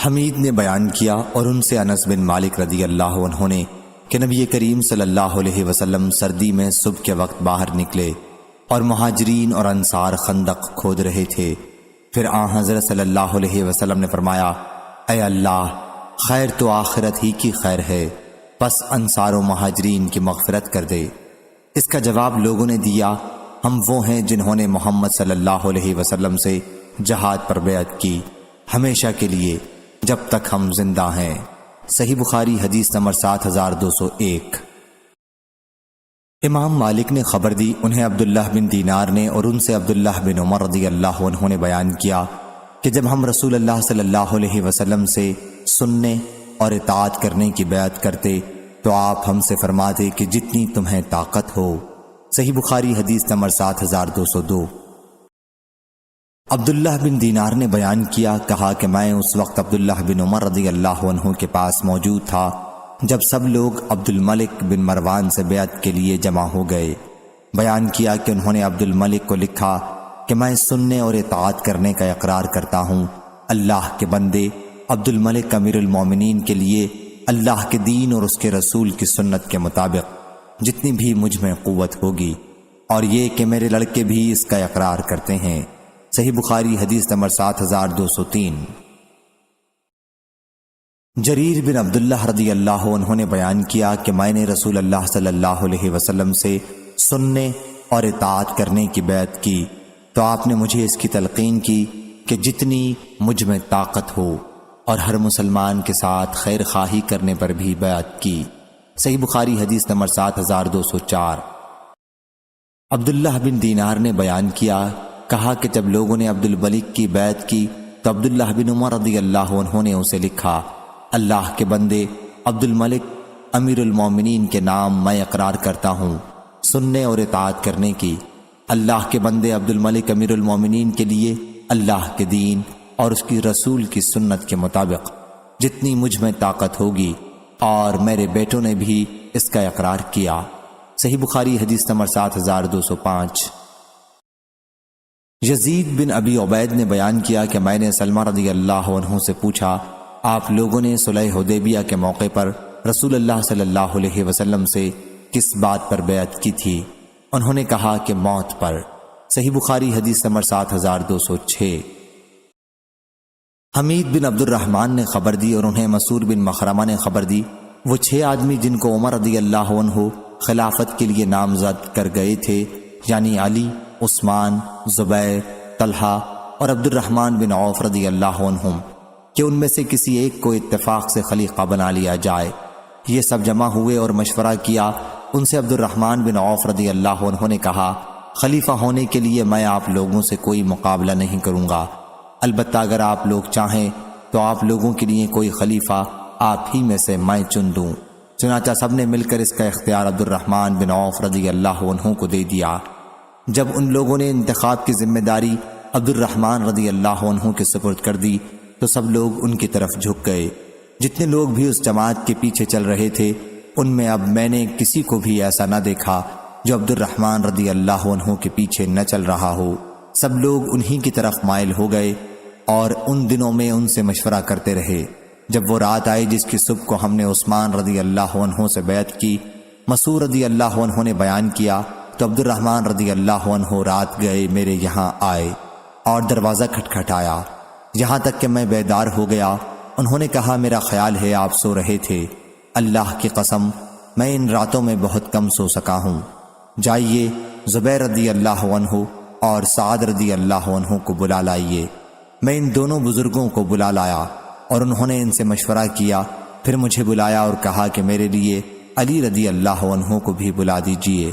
حمید نے بیان کیا اور ان سے انس بن مالک رضی اللہ عنہ نے کہ نبی کریم صلی اللہ علیہ وسلم سردی میں صبح کے وقت باہر نکلے اور مہاجرین اور انصار خندق کھود رہے تھے۔ پھر حضرت صلی اللہ علیہ وسلم نے فرمایا، اے اللہ، خیر تو آخرت ہی کی خیر ہے، پس انصار و مہاجرین کی مغفرت کر دے۔ اس کا جواب لوگوں نے دیا، ہم وہ ہیں جنہوں نے محمد صلی اللہ علیہ وسلم سے جہاد پر بیعت کی، ہمیشہ کے لیے جب تک ہم زندہ ہیں۔ صحیح بخاری حدیث نمبر 7201۔ امام مالک نے خبر دی، انہیں عبداللہ بن دینار نے اور ان سے عبداللہ بن عمر رضی اللہ عنہ نے بیان کیا کہ جب ہم رسول اللہ صلی اللہ علیہ وسلم سے سننے اور اطاعت کرنے کی بیعت کرتے تو آپ ہم سے فرماتے کہ جتنی تمہیں طاقت ہو۔ صحیح بخاری حدیث نمبر 7202۔ عبداللہ بن دینار نے بیان کیا، کہا کہ میں اس وقت عبداللہ بن عمر رضی اللہ عنہ کے پاس موجود تھا جب سب لوگ عبد الملک بن مروان سے بیعت کے لیے جمع ہو گئے۔ بیان کیا کہ انہوں نے عبد الملک کو لکھا کہ میں سننے اور اطاعت کرنے کا اقرار کرتا ہوں، اللہ کے بندے عبد الملک امیر المومنین کے لیے اللہ کے دین اور اس کے رسول کی سنت کے مطابق جتنی بھی مجھ میں قوت ہوگی، اور یہ کہ میرے لڑکے بھی اس کا اقرار کرتے ہیں۔ صحیح بخاری حدیث نمبر 7203۔ جریر بن عبداللہ رضی اللہ عنہ نے بیان کیا کہ میں نے رسول اللہ صلی اللہ علیہ وسلم سے سننے اور اطاعت کرنے کی بیعت کی تو آپ نے مجھے اس کی تلقین کی کہ جتنی مجھ میں طاقت ہو، اور ہر مسلمان کے ساتھ خیر خواہی کرنے پر بھی بیعت کی۔ صحیح بخاری حدیث نمبر 7204۔ عبداللہ بن دینار نے بیان کیا، کہا کہ جب لوگوں نے عبد الملک کی بیعت کی تو عبداللہ بن عمر رضی اللہ عنہ نے اسے لکھا، اللہ کے بندے عبد الملک امیر المومنین کے نام میں اقرار کرتا ہوں سننے اور اطاعت کرنے کی، اللہ کے بندے عبد الملک امیر المومنین کے لیے اللہ کے دین اور اس کی رسول کی سنت کے مطابق جتنی مجھ میں طاقت ہوگی، اور میرے بیٹوں نے بھی اس کا اقرار کیا۔ صحیح بخاری حدیث نمبر 7205۔ یزید بن ابی عبید نے بیان کیا کہ میں نے سلمہ رضی اللہ عنہ سے پوچھا، آپ لوگوں نے صلح حدیبیہ کے موقع پر رسول اللہ صلی اللہ علیہ وسلم سے کس بات پر بیعت کی تھی؟ انہوں نے کہا کہ موت پر۔ صحیح بخاری حدیث نمبر 7206۔ حمید بن عبد الرحمن نے خبر دی اور انہیں مسعود بن مخرمہ نے خبر دی، وہ 6 آدمی جن کو عمر رضی اللہ عنہ خلافت کے لیے نامزد کر گئے تھے، یعنی علی، عثمان، زبیر، طلحہ اور عبد الرحمن بن عوف رضی اللہ عنہم، کہ ان میں سے کسی ایک کو اتفاق سے خلیفہ بنا لیا جائے۔ یہ سب جمع ہوئے اور مشورہ کیا۔ ان سے عبد الرحمن بن عوف رضی اللہ عنہ نے کہا، خلیفہ ہونے کے لیے میں آپ لوگوں سے کوئی مقابلہ نہیں کروں گا، البتہ اگر آپ لوگ چاہیں تو آپ لوگوں کے لیے کوئی خلیفہ آپ ہی میں سے میں چن دوں۔ چنانچہ سب نے مل کر اس کا اختیار عبد الرحمن بن عوف رضی اللہ عنہ کو دے دیا۔ جب ان لوگوں نے انتخاب کی ذمہ داری عبد الرحمن رضی اللہ عنہ کے سپرد کر دی تو سب لوگ ان کی طرف جھک گئے۔ جتنے لوگ بھی اس جماعت کے پیچھے چل رہے تھے ان میں اب میں نے کسی کو بھی ایسا نہ دیکھا جو عبد الرحمن رضی اللہ عنہ کے پیچھے نہ چل رہا ہو۔ سب لوگ انہی کی طرف مائل ہو گئے اور ان دنوں میں ان سے مشورہ کرتے رہے۔ جب وہ رات آئی جس کی صبح کو ہم نے عثمان رضی اللہ عنہ سے بیعت کی، مسعود رضی اللہ عنہ نے بیان کیا تو عبد الرحمن رضی اللہ عنہ رات گئے میرے یہاں آئے اور دروازہ کھٹکھٹایا، یہاں تک کہ میں بیدار ہو گیا۔ انہوں نے کہا، میرا خیال ہے آپ سو رہے تھے، اللہ کی قسم میں ان راتوں میں بہت کم سو سکا ہوں، جائیے زبیر رضی اللہ عنہ اور سعد رضی اللہ عنہ کو بلا لائیے۔ میں ان دونوں بزرگوں کو بلا لایا اور انہوں نے ان سے مشورہ کیا، پھر مجھے بلایا اور کہا کہ میرے لیے علی رضی اللہ عنہ کو بھی بلا دیجیے۔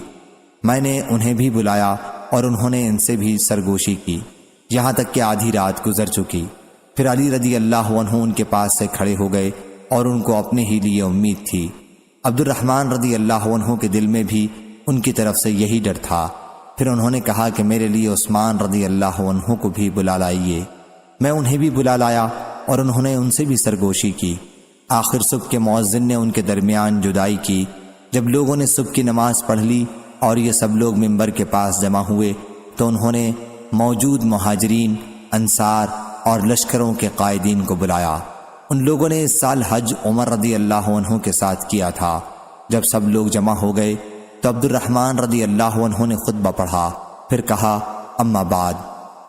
میں نے انہیں بھی بلایا اور انہوں نے ان سے بھی سرگوشی کی، یہاں تک کہ آدھی رات گزر چکی۔ پھر علی رضی اللہ عنہ ان کے پاس سے کھڑے ہو گئے اور ان کو اپنے ہی لیے امید تھی۔ عبد الرحمن رضی اللہ عنہ کے دل میں بھی ان کی طرف سے یہی ڈر تھا۔ پھر انہوں نے کہا کہ میرے لیے عثمان رضی اللہ عنہ کو بھی بلا لائیے۔ میں انہیں بھی بلا لایا اور انہوں نے ان سے بھی سرگوشی کی۔ آخر صبح کے مؤذن نے ان کے درمیان جدائی کی۔ جب لوگوں نے صبح کی نماز پڑھ لی اور یہ سب لوگ منبر کے پاس جمع ہوئے تو انہوں نے موجود مہاجرین، انصار اور لشکروں کے قائدین کو بلایا ان لوگوں نے اس سال حج عمر رضی اللہ عنہ کے ساتھ کیا تھا۔ جب سب لوگ جمع ہو گئے تو عبد الرحمن رضی اللہ عنہ نے خطبہ پڑھا، پھر کہا، اما بعد،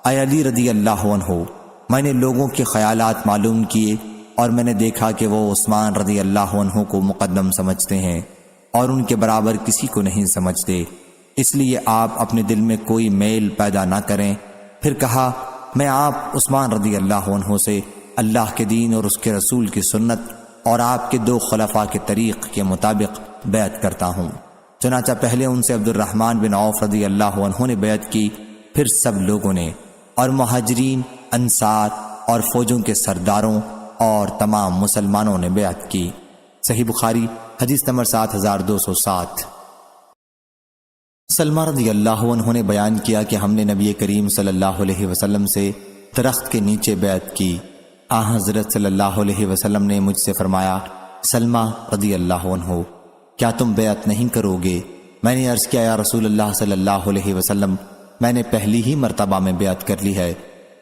اے علی رضی اللہ عنہ، میں نے لوگوں کے خیالات معلوم کیے اور میں نے دیکھا کہ وہ عثمان رضی اللہ عنہ کو مقدم سمجھتے ہیں اور ان کے برابر کسی کو نہیں سمجھتے، اس لیے آپ اپنے دل میں کوئی میل پیدا نہ کریں۔ پھر کہا، میں آپ عثمان رضی اللہ عنہ سے اللہ کے دین اور اس کے رسول کی سنت اور آپ کے 2 خلفاء کے طریق کے مطابق بیعت کرتا ہوں۔ چنانچہ پہلے ان سے عبد الرحمن بن عوف رضی اللہ عنہ نے بیعت کی، پھر سب لوگوں نے، اور مہاجرین، انصار اور فوجوں کے سرداروں اور تمام مسلمانوں نے بیعت کی۔ صحیح بخاری حدیث نمبر 7207۔ سلمہ رضی اللہ عنہ نے بیان کیا کہ ہم نے نبی کریم صلی اللہ علیہ وسلم سے درخت کے نیچے بیعت کی۔ حضرت صلی اللہ علیہ وسلم نے مجھ سے فرمایا، سلمہ رضی اللہ عنہ، کیا تم بیعت نہیں کرو گے؟ میں نے عرض کیا، یا رسول اللہ صلی اللہ علیہ وسلم، میں نے پہلی ہی مرتبہ میں بیعت کر لی ہے۔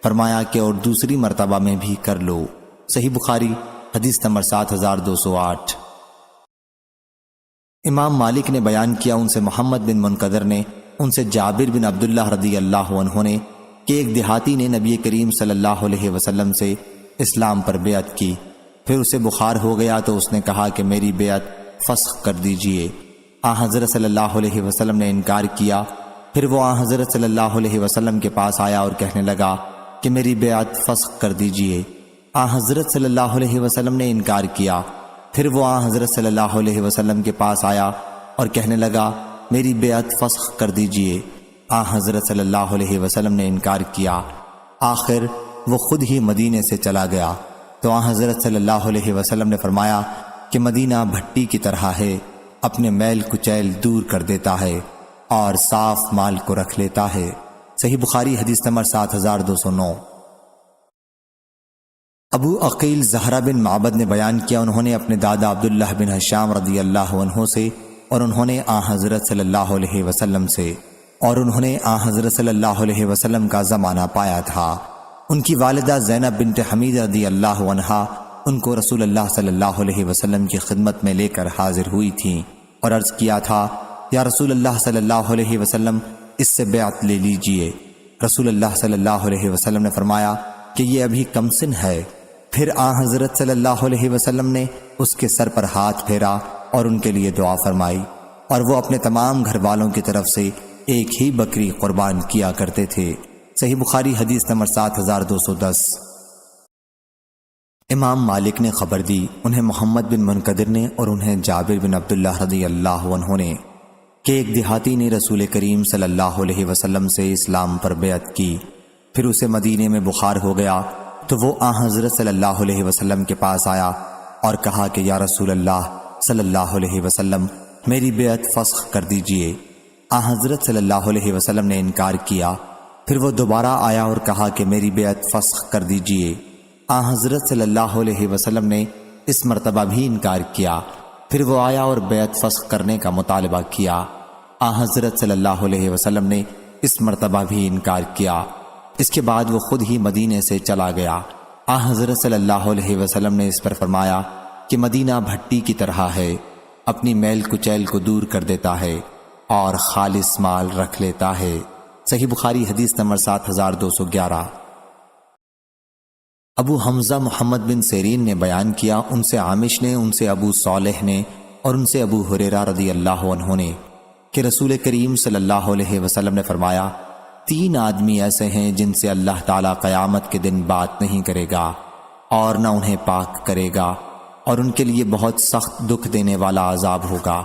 فرمایا کہ اور دوسری مرتبہ میں بھی کر لو۔ صحیح بخاری حدیث نمبر 7208۔ امام مالک نے بیان کیا، ان سے محمد بن منقدر نے، ان سے جابر بن عبداللہ رضی اللہ عنہ نے، کہ ایک دیہاتی نے نبی کریم صلی اللہ علیہ وسلم سے اسلام پر بیعت کی، پھر اسے بخار ہو گیا تو اس نے کہا کہ میری بیعت فسخ کر دیجئے۔ حضرت صلی اللہ علیہ وسلم نے انکار کیا، پھر وہ حضرت صلی اللہ علیہ وسلم کے پاس آیا اور کہنے لگا کہ میری بیعت فسخ کر دیجئے۔ حضرت صلی اللہ علیہ وسلم نے انکار کیا، پھر وہ حضرت صلی اللہ علیہ وسلم کے پاس آیا اور کہنے لگا میری بیعت فسخ کر دیجئے۔ حضرت صلی اللہ علیہ وسلم نے انکار کیا، آخر وہ خود ہی مدینے سے چلا گیا تو حضرت صلی اللہ علیہ وسلم نے فرمایا کہ مدینہ بھٹی کی طرح ہے، اپنے میل کچیل دور کر دیتا ہے اور صاف مال کو رکھ لیتا ہے۔ صحیح بخاری حدیث نمبر 7209۔ ابو عقیل زہرہ بن معبد نے بیان کیا، انہوں نے اپنے دادا عبداللہ بن حشام رضی اللہ عنہ سے، اور انہوں نے حضرت صلی اللہ علیہ وسلم سے، اور انہوں نے حضرت صلی اللہ علیہ وسلم کا زمانہ پایا تھا۔ ان کی والدہ زینب بنت حمید رضی اللہ عنہا ان کو رسول اللہ صلی اللہ علیہ وسلم کی خدمت میں لے کر حاضر ہوئی تھیں اور عرض کیا تھا، یا رسول اللہ صلی اللہ علیہ وسلم، اس سے بیعت لے لیجئے۔ رسول اللہ صلی اللہ علیہ وسلم نے فرمایا کہ یہ ابھی کم سن ہے۔ پھر حضرت صلی اللہ علیہ وسلم نے اس کے سر پر ہاتھ پھیرا اور ان کے لیے دعا فرمائی، اور وہ اپنے تمام گھر والوں کی طرف سے ایک ہی بکری قربان کیا کرتے تھے۔ صحیح بخاری حدیث نمبر 7210۔ امام مالک نے خبر دی، انہیں محمد بن منقدر نے اور انہیں جابر بن عبداللہ رضی اللہ عنہ نے، کہ ایک دیہاتی نے رسول کریم صلی اللہ علیہ وسلم سے اسلام پر بیعت کی، پھر اسے مدینے میں بخار ہو گیا تو وہ حضرت صلی اللہ علیہ وسلم کے پاس آیا اور کہا کہ یا رسول اللہ صلی اللہ علیہ وسلم، میری بیعت فسخ کر دیجئے۔ حضرت صلی اللہ علیہ وسلم نے انکار کیا، پھر وہ دوبارہ آیا اور کہا کہ میری بیعت فسخ کر دیجئے۔ حضرت صلی اللہ علیہ وسلم نے اس مرتبہ بھی انکار کیا، پھر وہ آیا اور بیعت فسخ کرنے کا مطالبہ کیا۔ حضرت صلی اللہ علیہ وسلم نے اس مرتبہ بھی انکار کیا۔ اس کے بعد وہ خود ہی مدینے سے چلا گیا۔ حضرت صلی اللہ علیہ وسلم نے اس پر فرمایا کہ مدینہ بھٹی کی طرح ہے، اپنی میل کچیل کو دور کر دیتا ہے اور خالص مال رکھ لیتا ہے۔ صحیح بخاری حدیث نمبر 7211۔ ابو حمزہ محمد بن سیرین نے بیان کیا، ان سے عامش نے، ان سے ابو صالح نے، اور ان سے ابو ہریرہ رضی اللہ عنہ نے، کہ رسول کریم صلی اللہ علیہ وسلم نے فرمایا، 3 آدمی ایسے ہیں جن سے اللہ تعالیٰ قیامت کے دن بات نہیں کرے گا اور نہ انہیں پاک کرے گا، اور ان کے لیے بہت سخت دکھ دینے والا عذاب ہوگا۔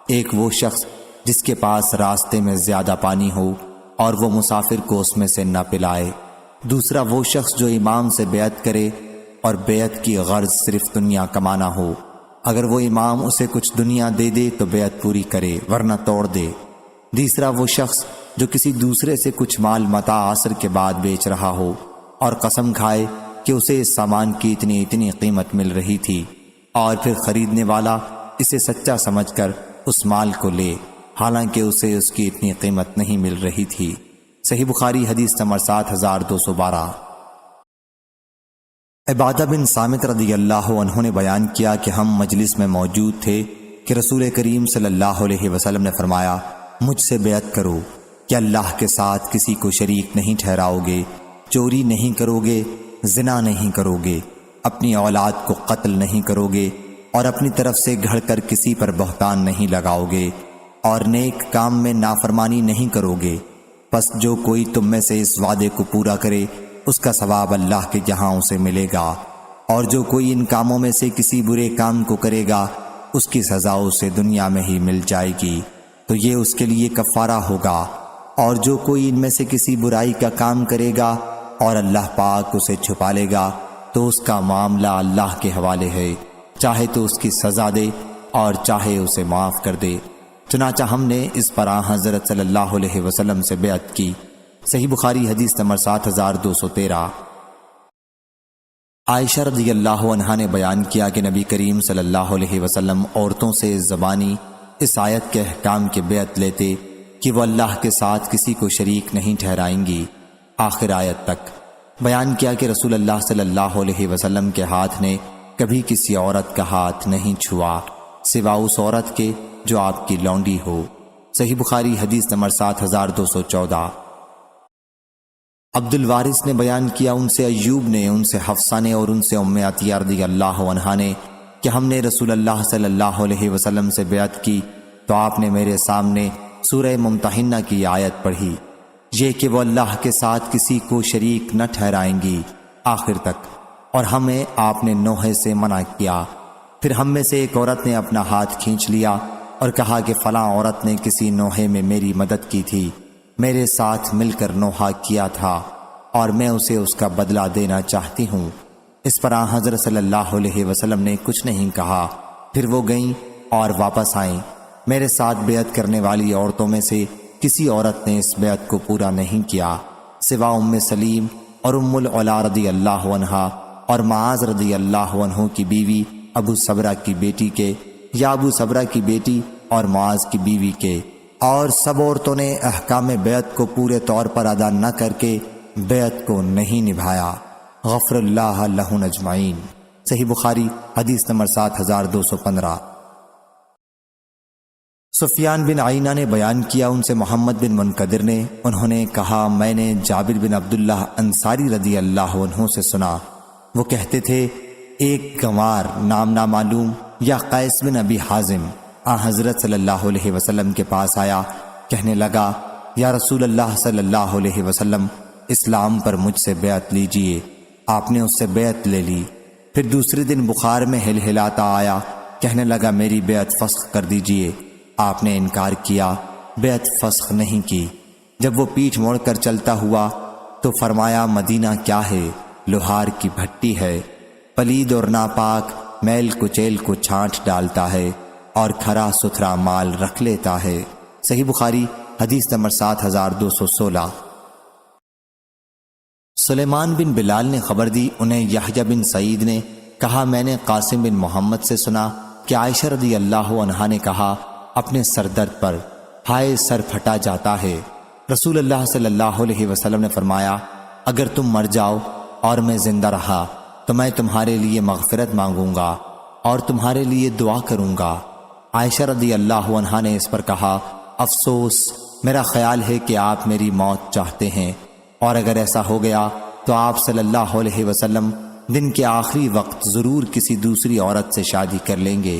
ایک وہ شخص جس کے پاس راستے میں زیادہ پانی ہو اور وہ مسافر کو اس میں سے نہ پلائے۔ دوسرا وہ شخص جو امام سے بیعت کرے اور بیعت کی غرض صرف دنیا کمانا ہو، اگر وہ امام اسے کچھ دنیا دے دے تو بیعت پوری کرے ورنہ توڑ دے۔ تیسرا وہ شخص جو کسی دوسرے سے کچھ مال متاع عصر کے بعد بیچ رہا ہو اور قسم کھائے کہ اسے اس سامان کی اتنی قیمت مل رہی تھی، اور پھر خریدنے والا اسے سچا سمجھ کر اس مال کو لے حالانکہ اسے اس کی اتنی قیمت نہیں مل رہی تھی۔ صحیح بخاری حدیث نمبر 7212۔ عبادہ بن صامت رضی اللہ عنہ نے بیان کیا کہ ہم مجلس میں موجود تھے کہ رسول کریم صلی اللہ علیہ وسلم نے فرمایا، مجھ سے بیعت کرو کہ اللہ کے ساتھ کسی کو شریک نہیں ٹھہراؤ گے، چوری نہیں کرو گے، زنا نہیں کرو گے، اپنی اولاد کو قتل نہیں کرو گے، اور اپنی طرف سے گھڑ کر کسی پر بہتان نہیں لگاؤ گے، اور نیک کام میں نافرمانی نہیں کرو گے۔ پس جو کوئی تم میں سے اس وعدے کو پورا کرے اس کا ثواب اللہ کے جہاں اسے ملے گا، اور جو کوئی ان کاموں میں سے کسی برے کام کو کرے گا اس کی سزا اسے دنیا میں ہی مل جائے گی، تو یہ اس کے لیے کفارہ ہوگا۔ اور جو کوئی ان میں سے کسی برائی کا کام کرے گا اور اللہ پاک اسے چھپا لے گا تو اس کا معاملہ اللہ کے حوالے ہے، چاہے تو اس کی سزا دے اور چاہے اسے معاف کر دے۔ چنانچہ ہم نے اس پر حضرت صلی اللہ علیہ وسلم سے بیعت کی۔ صحیح بخاری حدیث نمبر 7213۔ عائشہ رضی اللہ عنہا نے بیان کیا کہ نبی کریم صلی اللہ علیہ وسلم عورتوں سے زبانی اس آیت کے احکام کے بیعت لیتے کہ وہ اللہ کے ساتھ کسی کو شریک نہیں ٹھہرائیں گی، آخر آیت تک۔ بیان کیا کہ رسول اللہ صلی اللہ علیہ وسلم کے ہاتھ نے کبھی کسی عورت کا ہاتھ نہیں چھوا سوا اس عورت کے جو آپ کی لونڈی ہو۔ صحیح بخاری حدیث نمبر 7214۔ عبد الوارث نے بیان کیا، ان سے ایوب نے، ان سے حفصہ نے اور ان سے ام عطیہ رضی اللہ عنہا نے کہ ہم نے رسول اللہ صلی اللہ علیہ وسلم سے بیعت کی تو آپ نے میرے سامنے سورہ ممتحنہ کی آیت پڑھی، یہ کہ وہ اللہ کے ساتھ کسی کو شریک نہ ٹھہرائیں گی، آخر تک، اور ہمیں آپ نے نوحے سے منع کیا۔ پھر ہم میں سے ایک عورت نے اپنا ہاتھ کھینچ لیا اور کہا کہ فلاں عورت نے کسی نوحے میں میری مدد کی تھی، میرے ساتھ مل کر نوحہ کیا تھا اور میں اسے اس کا بدلہ دینا چاہتی ہوں۔ اس پر حضرت صلی اللہ علیہ وسلم نے کچھ نہیں کہا۔ پھر وہ گئیں اور واپس آئیں۔ میرے ساتھ بیعت کرنے والی عورتوں میں سے کسی عورت نے اس بیعت کو پورا نہیں کیا سوا ام سلیم اور ام العلا رضی اللہ عنہا اور معاذ رضی اللہ عنہ کی بیوی ابو صبرہ کی بیٹی کے، یا ابو صبرہ کی بیٹی اور معاذ کی بیوی کے، اور سب عورتوں نے احکام بیعت کو پورے طور پر ادا نہ کر کے بیعت کو نہیں نبھایا۔ غفر اللہ لہن اجمعین۔ صحیح بخاری حدیث نمبر 7215۔ سفیان بن عینہ نے بیان کیا، ان سے محمد بن منقدر نے، انہوں نے کہا میں نے جابر بن عبداللہ انصاری رضی اللہ عنہ سے سنا، وہ کہتے تھے ایک گنوار نام نامعلوم یا قیس بن ابی حازم حضرت صلی اللہ علیہ وسلم کے پاس آیا، کہنے لگا یا رسول اللہ صلی اللہ علیہ وسلم، اسلام پر مجھ سے بیعت لیجئے۔ آپ نے اس سے بیعت لے لی۔ پھر دوسرے دن بخار میں ہلہلاتا آیا، کہنے لگا میری بیعت فسخ کر دیجئے۔ آپ نے انکار کیا، بیعت فسخ نہیں کی۔ جب وہ پیٹھ موڑ کر چلتا ہوا تو فرمایا مدینہ کیا ہے؟ لوہار کی بھٹی ہے، پلید اور ناپاک میل کچیل کو چھانٹ ڈالتا ہے اور کھرا ستھرا مال رکھ لیتا ہے۔ صحیح بخاری حدیث نمبر 7216۔ سلیمان بن بلال نے خبر دی، انہیں یحییٰ بن سعید نے کہا میں نے قاسم بن محمد سے سنا کہ عائشہ رضی اللہ عنہا نے کہا اپنے سر درد پر ہائے سر پھٹا جاتا ہے۔ رسول اللہ صلی اللہ علیہ وسلم نے فرمایا اگر تم مر جاؤ اور میں زندہ رہا تو میں تمہارے لیے مغفرت مانگوں گا اور تمہارے لیے دعا کروں گا۔ عائشہ رضی اللہ عنہا نے اس پر کہا افسوس، میرا خیال ہے کہ آپ میری موت چاہتے ہیں، اور اگر ایسا ہو گیا تو آپ صلی اللہ علیہ وسلم دن کے آخری وقت ضرور کسی دوسری عورت سے شادی کر لیں گے۔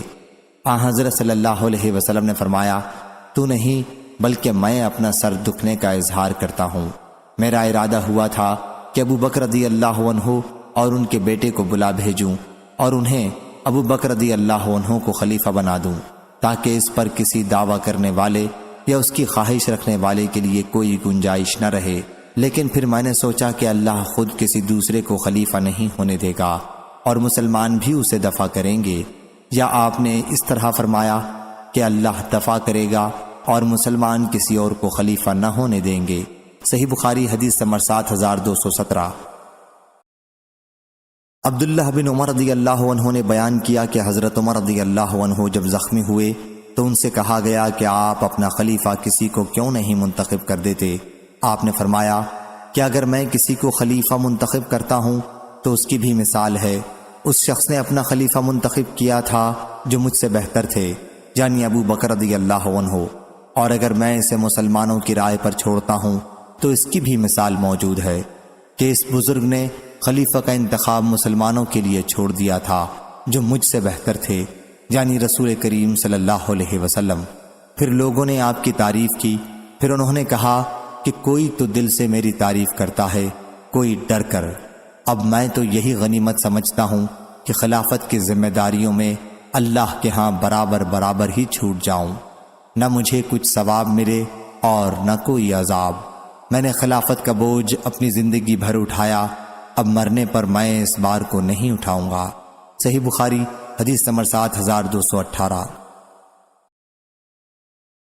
حضرت صلی اللہ علیہ وسلم نے فرمایا تو نہیں بلکہ میں اپنا سر دکھنے کا اظہار کرتا ہوں۔ میرا ارادہ ہوا تھا کہ ابو بکر رضی اللہ عنہ اور ان کے بیٹے کو بلا بھیجوں اور انہیں ابو بکر رضی اللہ عنہ کو خلیفہ بنا دوں تاکہ اس پر کسی دعویٰ کرنے والے یا اس کی خواہش رکھنے والے کے لیے کوئی گنجائش نہ رہے، لیکن پھر میں نے سوچا کہ اللہ خود کسی دوسرے کو خلیفہ نہیں ہونے دے گا اور مسلمان بھی اسے دفع کریں گے، یا آپ نے اس طرح فرمایا کہ اللہ دفع کرے گا اور مسلمان کسی اور کو خلیفہ نہ ہونے دیں گے۔ صحیح بخاری حدیث نمبر 7217۔ عبداللہ بن عمر رضی اللہ عنہ نے بیان کیا کہ حضرت عمر رضی اللہ عنہ جب زخمی ہوئے تو ان سے کہا گیا کہ آپ اپنا خلیفہ کسی کو کیوں نہیں منتخب کر دیتے؟ آپ نے فرمایا کہ اگر میں کسی کو خلیفہ منتخب کرتا ہوں تو اس کی بھی مثال ہے۔ اس شخص نے اپنا خلیفہ منتخب کیا تھا جو مجھ سے بہتر تھے، یعنی ابو بکر رضی اللہ عنہ، اور اگر میں اسے مسلمانوں کی رائے پر چھوڑتا ہوں تو اس کی بھی مثال موجود ہے کہ اس بزرگ نے خلیفہ کا انتخاب مسلمانوں کے لیے چھوڑ دیا تھا جو مجھ سے بہتر تھے، یعنی رسول کریم صلی اللہ علیہ وسلم۔ پھر لوگوں نے آپ کی تعریف کی، پھر انہوں نے کہا کہ کوئی تو دل سے میری تعریف کرتا ہے، کوئی ڈر کر۔ اب میں تو یہی غنیمت سمجھتا ہوں کہ خلافت کی ذمہ داریوں میں اللہ کے ہاں برابر برابر ہی چھوٹ جاؤں، نہ مجھے کچھ ثواب ملے اور نہ کوئی عذاب۔ میں نے خلافت کا بوجھ اپنی زندگی بھر اٹھایا، اب مرنے پر میں اس بار کو نہیں اٹھاؤں گا۔ صحیح بخاری حدیث نمبر 7218۔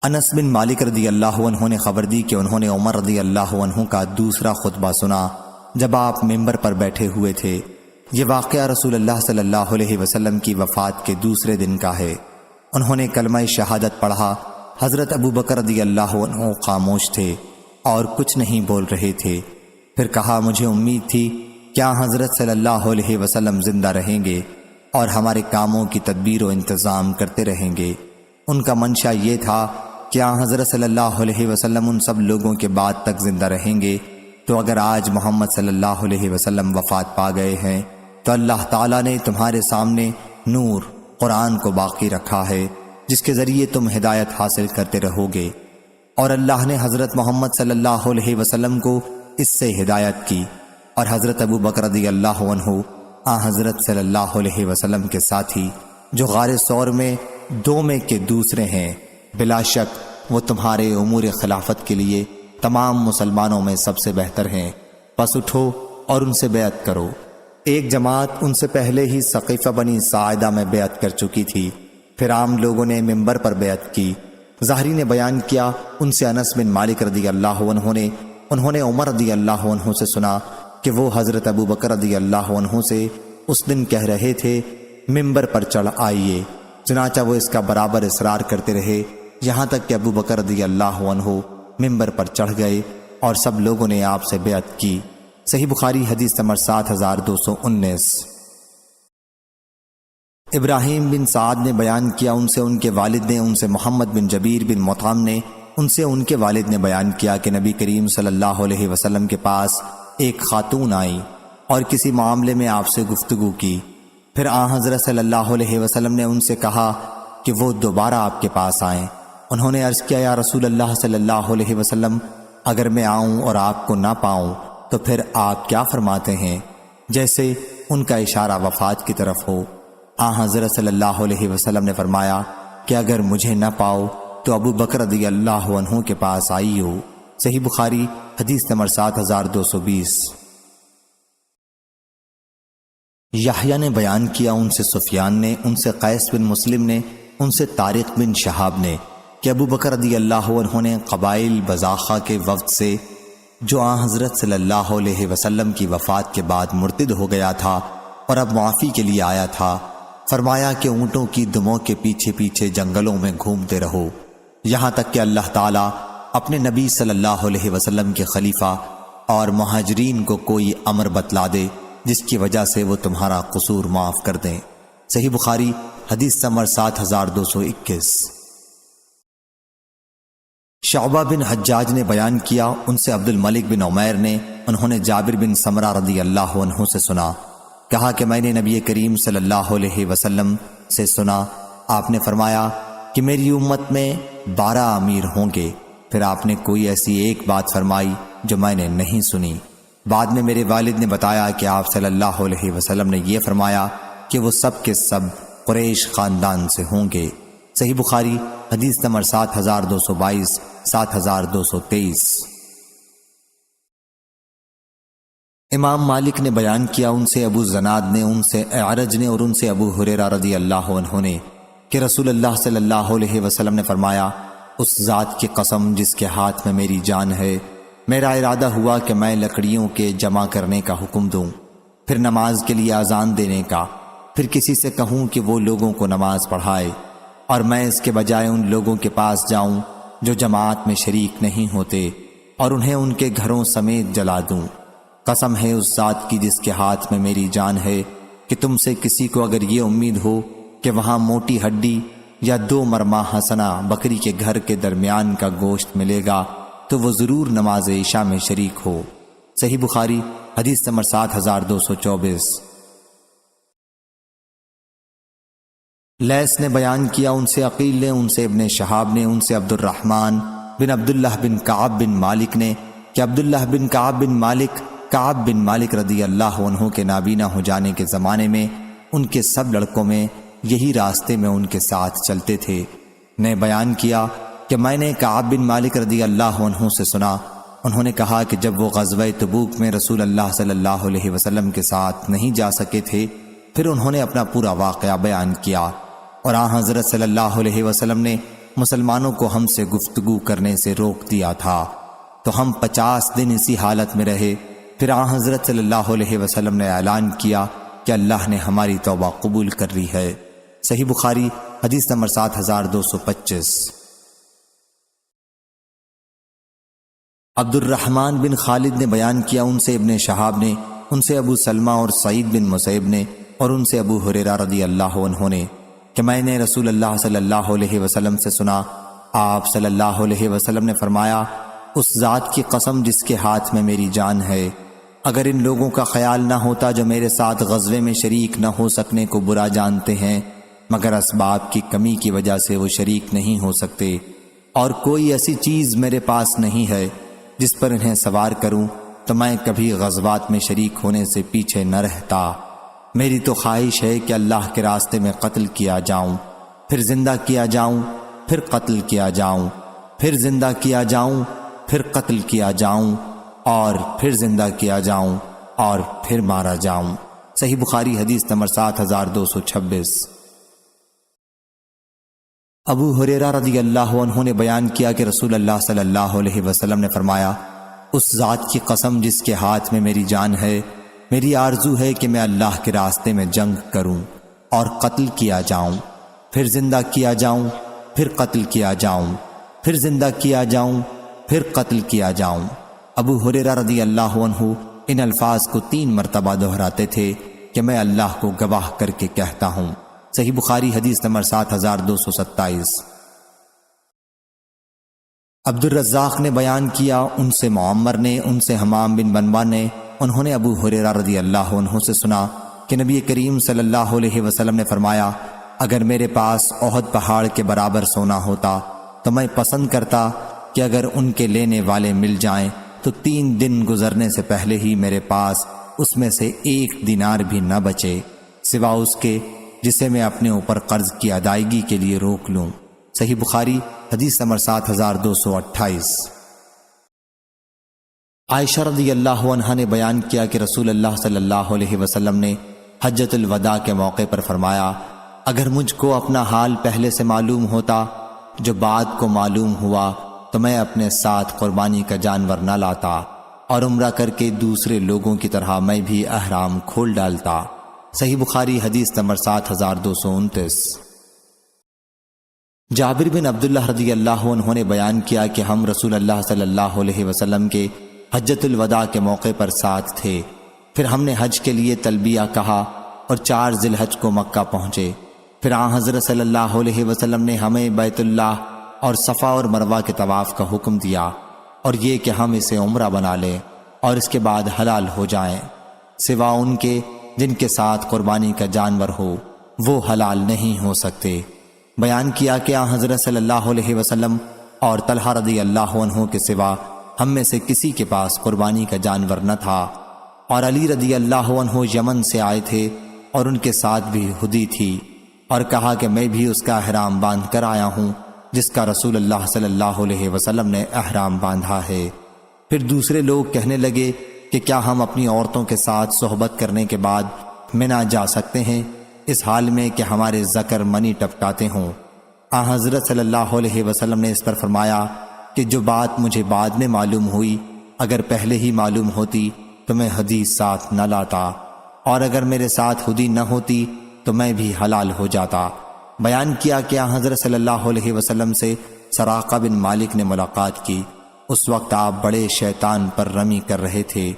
انس بن مالک رضی اللہ عنہ نے خبر دی کہ انہوں نے عمر رضی اللہ عنہ کا دوسرا خطبہ سنا جب آپ ممبر پر بیٹھے ہوئے تھے۔ یہ واقعہ رسول اللہ صلی اللہ علیہ وسلم کی وفات کے دوسرے دن کا ہے۔ انہوں نے کلمہ شہادت پڑھا۔ حضرت ابو بکر رضی اللہ عنہ خاموش تھے اور کچھ نہیں بول رہے تھے۔ پھر کہا، مجھے امید تھی کیا حضرت صلی اللہ علیہ وسلم زندہ رہیں گے اور ہمارے کاموں کی تدبیر و انتظام کرتے رہیں گے۔ ان کا منشا یہ تھا کہ حضرت صلی اللہ علیہ وسلم ان سب لوگوں کے بعد تک زندہ رہیں گے، تو اگر آج محمد صلی اللہ علیہ وسلم وفات پا گئے ہیں تو اللہ تعالیٰ نے تمہارے سامنے نور قرآن کو باقی رکھا ہے جس کے ذریعے تم ہدایت حاصل کرتے رہو گے، اور اللہ نے حضرت محمد صلی اللہ علیہ وسلم کو اس سے ہدایت کی، اور حضرت ابو بکر رضی اللہ عنہ حضرت صلی اللہ علیہ وسلم کے ساتھی جو غار ثور میں 2 میں کے دوسرے ہیں، بلا شک وہ تمہارے امور خلافت کے لیے تمام مسلمانوں میں سب سے بہتر ہیں، پس اٹھو اور ان سے بیعت کرو۔ ایک جماعت ان سے پہلے ہی ثقیفہ بنی ساعدہ میں بیعت کر چکی تھی، پھر عام لوگوں نے ممبر پر بیعت کی۔ ظاہری نے بیان کیا، ان سے انس بن مالک رضی اللہ عنہ نے انہوں نے عمر رضی اللہ عنہ سے سنا کہ وہ حضرت ابو بکر رضی اللہ عنہ سے اس دن کہہ رہے تھے، ممبر پر چڑھ آئیے۔ چنانچہ وہ اس کا برابر اصرار کرتے رہے یہاں تک کہ ابو بکر رضی اللہ عنہ ممبر پر چڑھ گئے اور سب لوگوں نے آپ سے بیعت کی۔ صحیح بخاری حدیث نمبر 7219۔ ابراہیم بن سعد نے بیان کیا، ان سے ان کے والد نے، ان سے محمد بن جبیر بن مطعم نے، ان سے ان کے والد نے بیان کیا کہ نبی کریم صلی اللہ علیہ وسلم کے پاس ایک خاتون آئی اور کسی معاملے میں آپ سے گفتگو کی۔ پھر حضرت صلی اللہ علیہ وسلم نے ان سے کہا کہ وہ دوبارہ آپ کے پاس آئیں۔ انہوں نے عرض کیا، یا رسول اللہ صلی اللہ علیہ وسلم، اگر میں آؤں اور آپ کو نہ پاؤں تو پھر آپ کیا فرماتے ہیں؟ جیسے ان کا اشارہ وفات کی طرف ہو۔ حضرت صلی اللہ علیہ وسلم نے فرمایا کہ اگر مجھے نہ پاؤ تو ابو بکر رضی اللہ عنہ کے پاس آئی ہو۔ صحیح بخاری حدیث نمبر 7220۔ یحییٰ نے بیان کیا، ان سے سفیان نے، ان سے قیس بن مسلم نے، ان سے طارق بن شہاب نے کہ ابو بکر رضی اللہ عنہ نے قبائل بزاخہ کے وفد سے جو حضرت صلی اللہ علیہ وسلم کی وفات کے بعد مرتد ہو گیا تھا اور اب معافی کے لیے آیا تھا، فرمایا کہ اونٹوں کی دموں کے پیچھے پیچھے جنگلوں میں گھومتے رہو یہاں تک کہ اللہ تعالیٰ اپنے نبی صلی اللہ علیہ وسلم کے خلیفہ اور مہاجرین کو کوئی امر بتلا دے جس کی وجہ سے وہ تمہارا قصور معاف کر دیں۔ صحیح بخاری حدیث نمبر 7221۔ شعبہ بن حجاج نے بیان کیا، ان سے عبد الملک بن عمیر نے، انہوں نے جابر بن سمرہ رضی اللہ عنہ سے سنا، کہا کہ میں نے نبی کریم صلی اللہ علیہ وسلم سے سنا، آپ نے فرمایا کہ میری امت میں 12 امیر ہوں گے۔ پھر آپ نے کوئی ایسی ایک بات فرمائی جو میں نے نہیں سنی۔ بعد میں میرے والد نے بتایا کہ آپ صلی اللہ علیہ وسلم نے یہ فرمایا کہ وہ سب کے سب قریش خاندان سے ہوں گے۔ صحیح بخاری حدیث نمبر 7222 7223۔ امام مالک نے بیان کیا، ان سے ابو زناد نے، ان سے اعرج نے اور ان سے ابو ہریرہ رضی اللہ عنہ نے کہ رسول اللہ صلی اللہ علیہ وسلم نے فرمایا، اس ذات کی قسم جس کے ہاتھ میں میری جان ہے، میرا ارادہ ہوا کہ میں لکڑیوں کے جمع کرنے کا حکم دوں، پھر نماز کے لیے اذان دینے کا، پھر کسی سے کہوں کہ وہ لوگوں کو نماز پڑھائے، اور میں اس کے بجائے ان لوگوں کے پاس جاؤں جو جماعت میں شریک نہیں ہوتے اور انہیں ان کے گھروں سمیت جلا دوں۔ قسم ہے اس ذات کی جس کے ہاتھ میں میری جان ہے کہ تم سے کسی کو اگر یہ امید ہو کہ وہاں موٹی ہڈی یا 2 مرمہ حسنہ بکری کے گھر کے درمیان کا گوشت ملے گا تو وہ ضرور نماز عشاء میں شریک ہو۔ صحیح بخاری حدیث نمبر 7224۔ لیث نے بیان کیا، ان سے عقیل نے، ان سے ابن شہاب نے، ان سے عبد الرحمن بن عبداللہ بن کعب بن مالک نے کہ عبداللہ بن کعب بن مالک رضی اللہ عنہ کے نابینا ہو جانے کے زمانے میں ان کے سب لڑکوں میں یہی راستے میں ان کے ساتھ چلتے تھے، نے بیان کیا کہ میں نے کعب بن مالک رضی اللہ عنہ سے سنا، انہوں نے کہا کہ جب وہ غزوہ تبوک میں رسول اللہ صلی اللہ علیہ وسلم کے ساتھ نہیں جا سکے تھے، پھر انہوں نے اپنا پورا واقعہ بیان کیا، اور حضرت صلی اللہ علیہ وسلم نے مسلمانوں کو ہم سے گفتگو کرنے سے روک دیا تھا، تو ہم 50 دن اسی حالت میں رہے۔ پھر حضرت صلی اللہ علیہ وسلم نے اعلان کیا کہ اللہ نے ہماری توبہ قبول کر لی ہے۔ صحیح بخاری حدیث نمبر 7225۔ عبد الرحمن بن خالد نے بیان کیا، ان سے ابن شہاب نے، ان سے ابو سلمہ اور سعید بن مسیب نے، اور ان سے ابو ہریرہ رضی اللہ عنہ نے کہ میں نے رسول اللہ صلی اللہ علیہ وسلم سے سنا، آپ صلی اللہ علیہ وسلم نے فرمایا، اس ذات کی قسم جس کے ہاتھ میں میری جان ہے، اگر ان لوگوں کا خیال نہ ہوتا جو میرے ساتھ غزوے میں شریک نہ ہو سکنے کو برا جانتے ہیں، مگر اسباب کی کمی کی وجہ سے وہ شریک نہیں ہو سکتے، اور کوئی ایسی چیز میرے پاس نہیں ہے جس پر انہیں سوار کروں، تو میں کبھی غزوات میں شریک ہونے سے پیچھے نہ رہتا۔ میری تو خواہش ہے کہ اللہ کے راستے میں قتل کیا جاؤں، پھر زندہ کیا جاؤں، پھر قتل کیا جاؤں، پھر زندہ کیا جاؤں، پھر قتل کیا جاؤں، اور پھر زندہ کیا جاؤں، اور پھر مارا جاؤں۔ صحیح بخاری حدیث نمبر 7226۔ ابو ہریرہ رضی اللہ عنہ نے بیان کیا کہ رسول اللہ صلی اللہ علیہ وسلم نے فرمایا، اس ذات کی قسم جس کے ہاتھ میں میری جان ہے، میری آرزو ہے کہ میں اللہ کے راستے میں جنگ کروں اور قتل کیا جاؤں، پھر زندہ کیا جاؤں، پھر قتل کیا جاؤں، پھر زندہ کیا جاؤں، پھر قتل کیا جاؤں۔ ابو ہریرہ رضی اللہ عنہ ان الفاظ کو 3 مرتبہ دہراتے تھے کہ میں اللہ کو گواہ کر کے کہتا ہوں۔ صحیح بخاری حدیث نمبر 7227۔ عبد الرزاق نے بیان کیا، ان سے معمر نے، ان سے حمام بن بنبا نے، انہوں نے ابو ہریرہ رضی اللہ عنہ سے سنا کہ نبی کریم صلی اللہ علیہ وسلم نے فرمایا، اگر میرے پاس احد پہاڑ کے برابر سونا ہوتا تو میں پسند کرتا کہ اگر ان کے لینے والے مل جائیں تو 3 دن گزرنے سے پہلے ہی میرے پاس اس میں سے 1 دینار بھی نہ بچے، سوا اس کے جسے میں اپنے اوپر قرض کی ادائیگی کے لیے روک لوں۔ صحیح بخاری حدیث نمبر 7228۔ عائشہ رضی اللہ عنہا نے بیان کیا کہ رسول اللہ صلی اللہ علیہ وسلم نے حجۃ الوداع کے موقع پر فرمایا، اگر مجھ کو اپنا حال پہلے سے معلوم ہوتا جو بعد کو معلوم ہوا تو میں اپنے ساتھ قربانی کا جانور نہ لاتا، اور عمرہ کر کے دوسرے لوگوں کی طرح میں بھی احرام کھول ڈالتا۔ صحیح بخاری حدیث نمبر 7229۔ جابر بن عبداللہ رضی اللہ عنہ نے بیان کیا کہ ہم رسول اللہ صلی اللہ علیہ وسلم کے حجۃ الوداع کے موقع پر ساتھ تھے، پھر ہم نے حج کے لیے تلبیہ کہا اور 4 ذی الحج کو مکہ پہنچے، پھر حضرت صلی اللہ علیہ وسلم نے ہمیں بیت اللہ اور صفا اور مروہ کے طواف کا حکم دیا، اور یہ کہ ہم اسے عمرہ بنا لیں اور اس کے بعد حلال ہو جائیں، سوا ان کے جن کے ساتھ قربانی کا جانور ہو وہ حلال نہیں ہو سکتے۔ بیان کیا کہ حضرت صلی اللہ علیہ وسلم اور طلحہ رضی اللہ عنہ کے سوا ہم میں سے کسی کے پاس قربانی کا جانور نہ تھا، اور علی رضی اللہ عنہ یمن سے آئے تھے اور ان کے ساتھ بھی ہدی تھی، اور کہا کہ میں بھی اس کا احرام باندھ کر آیا ہوں جس کا رسول اللہ صلی اللہ علیہ وسلم نے احرام باندھا ہے۔ پھر دوسرے لوگ کہنے لگے کہ کیا ہم اپنی عورتوں کے ساتھ صحبت کرنے کے بعد منی جا سکتے ہیں اس حال میں کہ ہمارے ذکر منی ٹپکاتے ہوں؟ حضرت صلی اللہ علیہ وسلم نے اس پر فرمایا کہ جو بات مجھے بعد میں معلوم ہوئی اگر پہلے ہی معلوم ہوتی تو میں حدیث ساتھ نہ لاتا، اور اگر میرے ساتھ ہدی نہ ہوتی تو میں بھی حلال ہو جاتا۔ بیان کیا کہ حضرت صلی اللہ علیہ وسلم سے سراقہ بن مالک نے ملاقات کی، اس وقت آپ بڑے شیطان پر رمی کر رہے تھے،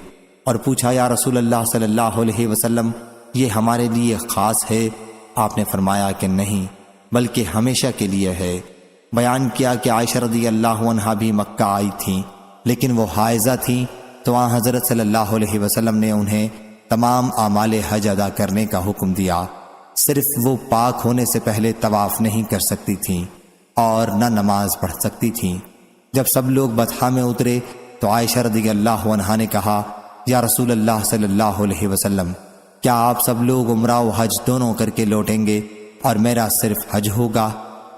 اور پوچھا یا رسول اللہ صلی اللہ علیہ وسلم یہ ہمارے لیے خاص ہے؟ آپ نے فرمایا کہ نہیں بلکہ ہمیشہ کے لیے ہے۔ بیان کیا کہ عائشہ رضی اللہ عنہا بھی مکہ آئی تھیں لیکن وہ حائضہ تھیں، تو آن حضرت صلی اللہ علیہ وسلم نے انہیں تمام اعمال حج ادا کرنے کا حکم دیا، صرف وہ پاک ہونے سے پہلے طواف نہیں کر سکتی تھیں اور نہ نماز پڑھ سکتی تھیں۔ جب سب لوگ بطحا میں اترے تو عائشہ رضی اللہ عنہا نے کہا یا رسول اللہ صلی اللہ علیہ وسلم کیا آپ سب لوگ عمرہ و حج دونوں کر کے لوٹیں گے اور میرا صرف حج ہوگا؟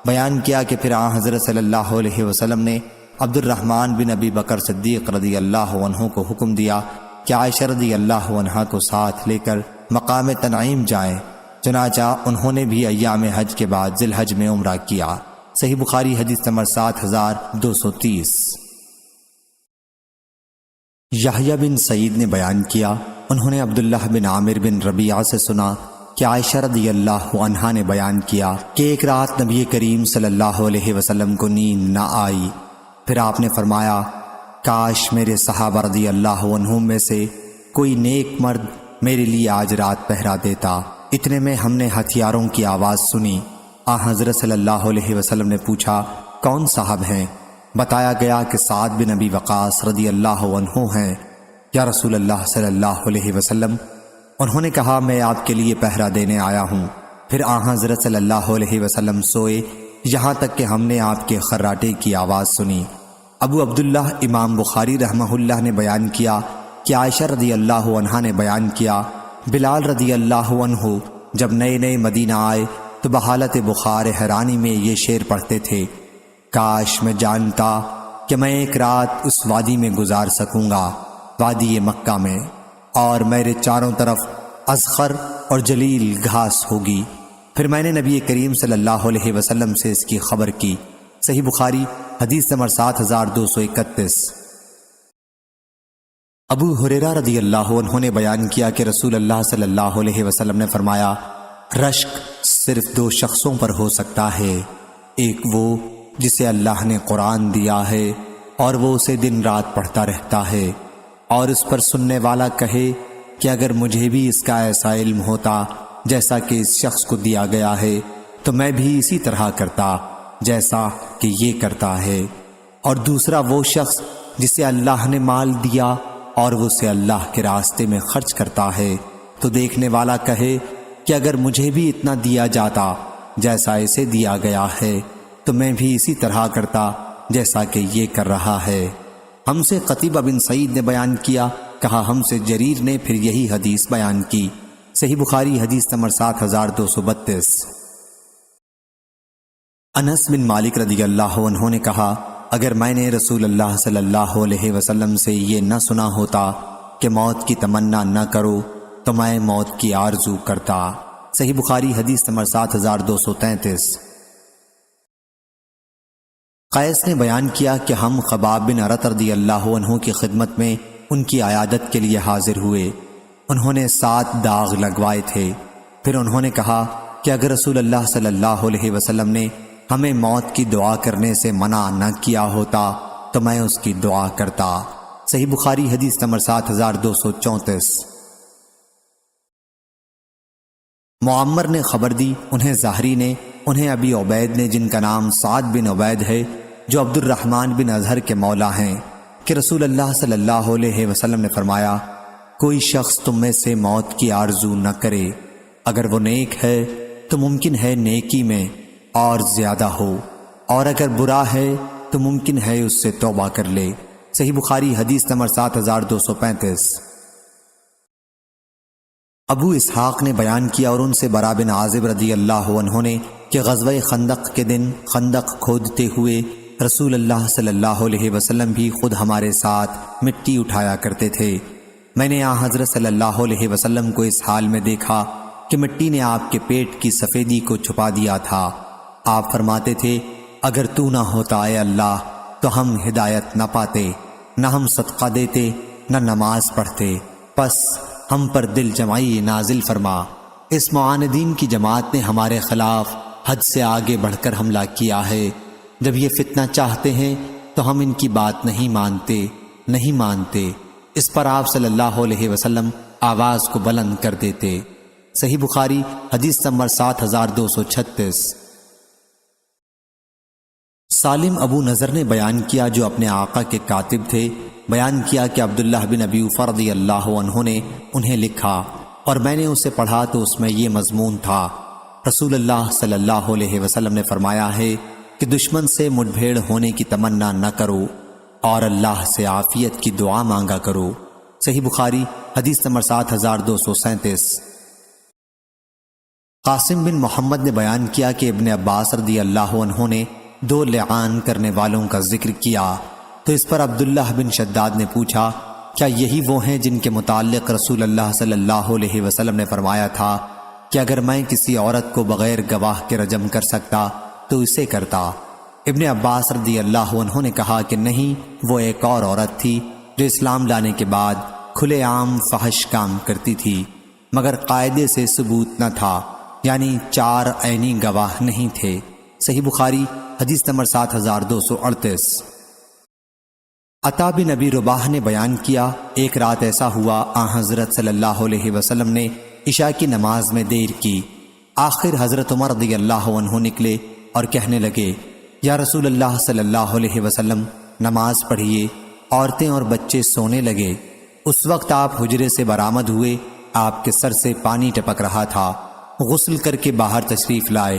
بیان کیا کہ پھر آن حضرت صلی اللہ علیہ وسلم نے عبد الرحمن بن ابی بکر صدیق رضی اللہ عنہ کو حکم دیا کہ عائشہ رضی اللہ عنہا کو ساتھ لے کر مقام تنعیم جائیں، چنانچہ انہوں نے بھی ایام حج کے بعد ذی الحج میں عمرہ کیا۔ صحیح بخاری حدیث نمبر 7230۔ یحییٰ بن سعید نے بیان کیا انہوں نے عبداللہ بن عامر بن ربیعہ سے سنا کہ عائشہ رضی اللہ عنہا نے بیان کیا کہ ایک رات نبی کریم صلی اللہ علیہ وسلم کو نیند نہ آئی، پھر آپ نے فرمایا کاش میرے صحابہ رضی اللہ عنہم میں سے کوئی نیک مرد میرے لیے آج رات پہرا دیتا۔ اتنے میں ہم نے ہتھیاروں کی آواز سنی۔ حضرت صلی اللہ علیہ وسلم نے پوچھا کون صاحب ہیں؟ بتایا گیا کہ سعد بن ابی وقاص رضی اللہ عنہ ہیں۔ یا رسول اللہ صلی اللہ علیہ وسلم، انہوں نے کہا میں آپ کے لیے پہرا دینے آیا ہوں۔ پھر حضرت صلی اللہ علیہ وسلم سوئے یہاں تک کہ ہم نے آپ کے خراٹے کی آواز سنی۔ ابو عبداللہ امام بخاری رحمہ اللہ نے بیان کیا کہ عائشہ رضی اللہ عنہا نے بیان کیا بلال رضی اللہ عنہ جب نئے نئے مدینہ آئے تو بحالت بخار حیرانی میں یہ شعر پڑھتے تھے، کاش میں جانتا کہ میں ایک رات اس وادی میں گزار سکوں گا، وادی مکہ میں، اور میرے چاروں طرف اذخر اور جلیل گھاس ہوگی۔ پھر میں نے نبی کریم صلی اللہ علیہ وسلم سے اس کی خبر کی۔ صحیح بخاری حدیث نمبر 7231۔ ابو ہریرہ رضی اللہ عنہ نے بیان کیا کہ رسول اللہ صلی اللہ علیہ وسلم نے فرمایا رشک صرف دو شخصوں پر ہو سکتا ہے، ایک وہ جسے اللہ نے قرآن دیا ہے اور وہ اسے دن رات پڑھتا رہتا ہے، اور اس پر سننے والا کہے کہ اگر مجھے بھی اس کا ایسا علم ہوتا جیسا کہ اس شخص کو دیا گیا ہے تو میں بھی اسی طرح کرتا جیسا کہ یہ کرتا ہے، اور دوسرا وہ شخص جسے اللہ نے مال دیا اور وہ اسے اللہ کے راستے میں خرچ کرتا ہے تو دیکھنے والا کہے کہ اگر مجھے بھی اتنا دیا جاتا جیسا اسے دیا گیا ہے تو میں بھی اسی طرح کرتا جیسا کہ یہ کر رہا ہے۔ ہم سے قتیبہ بن سعید نے بیان کیا، کہا ہم سے جریر نے پھر یہی حدیث بیان کی۔ صحیح بخاری حدیث نمبر 7232۔ انس بن مالک رضی اللہ عنہ نے کہا اگر میں نے رسول اللہ صلی اللہ علیہ وسلم سے یہ نہ سنا ہوتا کہ موت کی تمنا نہ کرو تو میں موت کی آرزو کرتا۔ صحیح بخاری حدیث نمبر 7233۔ قیس نے بیان کیا کہ ہم خباب بن ارت رضی اللہ عنہ کی خدمت میں ان کی عیادت کے لیے حاضر ہوئے۔ انہوں نے 7 داغ لگوائے تھے۔ پھر انہوں نے کہا کہ اگر رسول اللہ صلی اللہ علیہ وسلم نے ہمیں موت کی دعا کرنے سے منع نہ کیا ہوتا تو میں اس کی دعا کرتا۔ صحیح بخاری حدیث نمبر 7234۔ معمر نے خبر دی، انہیں زہری نے، انہیں ابی عبید نے جن کا نام سعد بن عبید ہے جو عبد الرحمن بن اظہر کے مولا ہیں، کہ رسول اللہ صلی اللہ علیہ وسلم نے فرمایا کوئی شخص تم میں سے موت کی آرزو نہ کرے، اگر وہ نیک ہے تو ممکن ہے نیکی میں اور زیادہ ہو، اور اگر برا ہے تو ممکن ہے اس سے توبہ کر لے۔ صحیح بخاری حدیث نمبر 7235۔ ابو اسحاق نے بیان کیا اور ان سے برا بن عازب رضی اللہ عنہ نے کہ غزوہ خندق کے دن خندق کھودتے ہوئے رسول اللہ صلی اللہ علیہ وسلم بھی خود ہمارے ساتھ مٹی اٹھایا کرتے تھے۔ میں نے حضرت صلی اللہ علیہ وسلم کو اس حال میں دیکھا کہ مٹی نے آپ کے پیٹ کی سفیدی کو چھپا دیا تھا۔ آپ فرماتے تھے اگر تو نہ ہوتا اے اللہ تو ہم ہدایت نہ پاتے، نہ ہم صدقہ دیتے، نہ نماز پڑھتے، پس ہم پر دل جمعی نازل فرما۔ اس معاندین کی جماعت نے ہمارے خلاف حد سے آگے بڑھ کر حملہ کیا ہے۔ جب یہ فتنہ چاہتے ہیں تو ہم ان کی بات نہیں مانتے، اس پر آپ صلی اللہ علیہ وسلم آواز کو بلند کر دیتے۔ صحیح بخاری حدیث نمبر 7236۔ سالم ابو نضر نے بیان کیا، جو اپنے آقا کے کاتب تھے، بیان کیا کہ عبداللہ بن ابی اوفیٰ رضی اللہ عنہ نے انہیں لکھا اور میں نے اسے پڑھا تو اس میں یہ مضمون تھا: رسول اللہ صلی اللہ علیہ وسلم نے فرمایا ہے کہ دشمن سے مٹ بھیڑ ہونے کی تمنا نہ کرو اور اللہ سے عافیت کی دعا مانگا کرو۔ صحیح بخاری حدیث نمبر 7237۔ قاسم بن محمد نے بیان کیا کہ ابن عباس رضی اللہ عنہ نے 2 لعان کرنے والوں کا ذکر کیا تو اس پر عبداللہ بن شداد نے پوچھا، کیا یہی وہ ہیں جن کے متعلق رسول اللہ صلی اللہ علیہ وسلم نے فرمایا تھا کہ اگر میں کسی عورت کو بغیر گواہ کے رجم کر سکتا تو اسے کرتا؟ ابن عباس رضی اللہ عنہ نے کہا کہ نہیں، وہ ایک اور عورت تھی جو اسلام لانے کے بعد کھلے عام فحش کام کرتی تھی، مگر قاعدے سے ثبوت نہ تھا، یعنی 4 عینی گواہ نہیں تھے۔ صحیح بخاری حدیث نمبر 7238۔ عطا بن ابی رباح نے بیان کیا، ایک رات ایسا ہوا حضرت صلی اللہ علیہ وسلم نے عشاء کی نماز میں دیر کی۔ آخر حضرت عمر رضی اللہ عنہ نکلے اور کہنے لگے، یا رسول اللہ صلی اللہ علیہ وسلم، نماز پڑھیے، عورتیں اور بچے سونے لگے۔ اس وقت آپ حجرے سے برآمد ہوئے، آپ کے سر سے پانی ٹپک رہا تھا، غسل کر کے باہر تشریف لائے،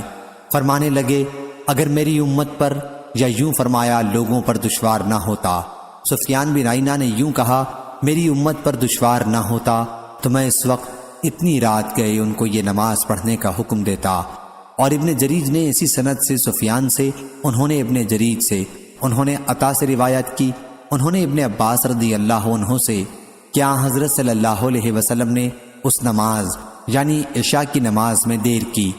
فرمانے لگے، اگر میری امت پر، یا یوں فرمایا لوگوں پر دشوار نہ ہوتا۔ سفیان بن عیینہ نے یوں کہا، میری امت پر دشوار نہ ہوتا تو میں اس وقت اتنی رات گئے ان کو یہ نماز پڑھنے کا حکم دیتا۔ اور ابن جریج نے اسی سند سے سفیان سے، انہوں نے ابن جریج سے، انہوں نے عطا سے روایت کی، انہوں نے ابن عباس رضی اللہ عنہ سے، کیا حضرت صلی اللہ علیہ وسلم نے اس نماز یعنی عشاء کی نماز میں دیر کی۔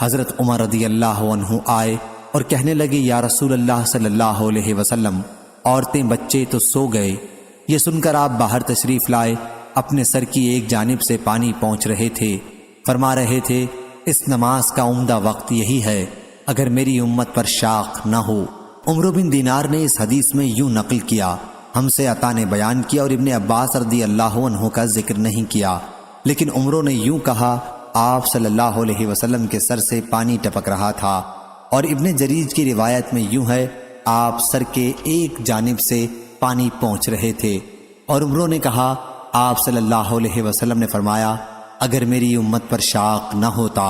حضرت عمر رضی اللہ عنہ آئے اور کہنے لگے، یا رسول اللہ صلی اللہ علیہ وسلم، عورتیں بچے تو سو گئے۔ یہ سن کر آپ باہر تشریف لائے، اپنے سر کی ایک جانب سے پانی پہنچ رہے تھے، فرما رہے تھے، اس نماز کا عمدہ وقت یہی ہے اگر میری امت پر شاق نہ ہو۔ عمرو بن دینار نے اس حدیث میں یوں نقل کیا، ہم سے عطا نے بیان کیا اور ابن عباس رضی اللہ عنہ کا ذکر نہیں کیا، لیکن عمرو نے یوں کہا، آپ صلی اللہ علیہ وسلم کے سر سے پانی ٹپک رہا تھا، اور ابن جریج کی روایت میں یوں ہے، آپ سر کے ایک جانب سے پانی پہنچ رہے تھے، اور عمرو نے کہا، آپ صلی اللہ علیہ وسلم نے فرمایا، اگر میری امت پر شاق نہ ہوتا،